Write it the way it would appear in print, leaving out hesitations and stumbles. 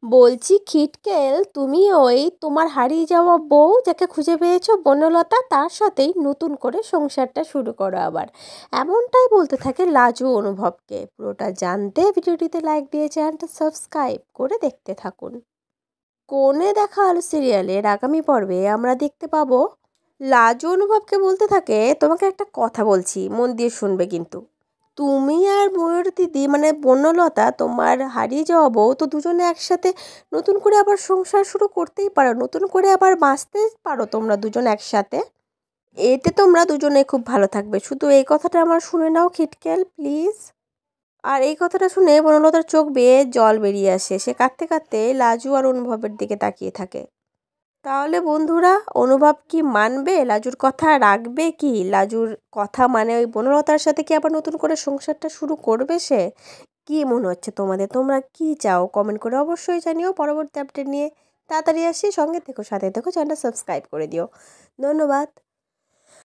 বলছি খিটকেল, তুমি ওই তোমার হারিয়ে যাওয়া বউ যাকে খুঁজে পেয়েছো বনলতা, তার সাথেই নতুন করে সংসারটা শুরু করো আবার, এমনটাই বলতে থাকে লাজু অনুভবকে। পুরোটা জানতে ভিডিওটিতে লাইক দিয়ে চ্যানেলটা সাবস্ক্রাইব করে দেখতে থাকুন। কোণে দেখা আলো সিরিয়ালের আগামী পর্বে আমরা দেখতে পাবো লাজু অনুভবকে বলতে থাকে, তোমাকে একটা কথা বলছি, মন দিয়ে শুনবে কিন্তু। তুমি আর ময়ূর দিদি মানে বনলতা, তোমার হারিয়ে যাওয়া বউ তো দুজনে একসাথে নতুন করে আবার সংসার শুরু করতেই পারো, নতুন করে আবার বাঁচতে পারো তোমরা দুজন একসাথে। এতে তোমরা দুজনে খুব ভালো থাকবে, শুধু এই কথাটা আমার শুনে নাও খিটকেল প্লিজ। আর এই কথাটা শুনে বনলতার চোখ বেয়ে জল বেরিয়ে আসে, সে কাঁদতে কাঁদতে লাজু আর অনুভবের দিকে তাকিয়ে থাকে। তাহলে বন্ধুরা, অনুভব কি মানবে লাজুর কথা, রাখবে কি লাজুর কথা, মানে ওই বনলতার সাথে কি আবার নতুন করে সংসারটা শুরু করবে সে? কি মনে হচ্ছে তোমাদের, তোমরা কি চাও কমেন্ট করে অবশ্যই জানিও। পরবর্তী আপডেট নিয়ে তাড়াতাড়ি আসি, সঙ্গে থেকো, সাথে থেকো, চ্যানেলটা সাবস্ক্রাইব করে দিও। ধন্যবাদ।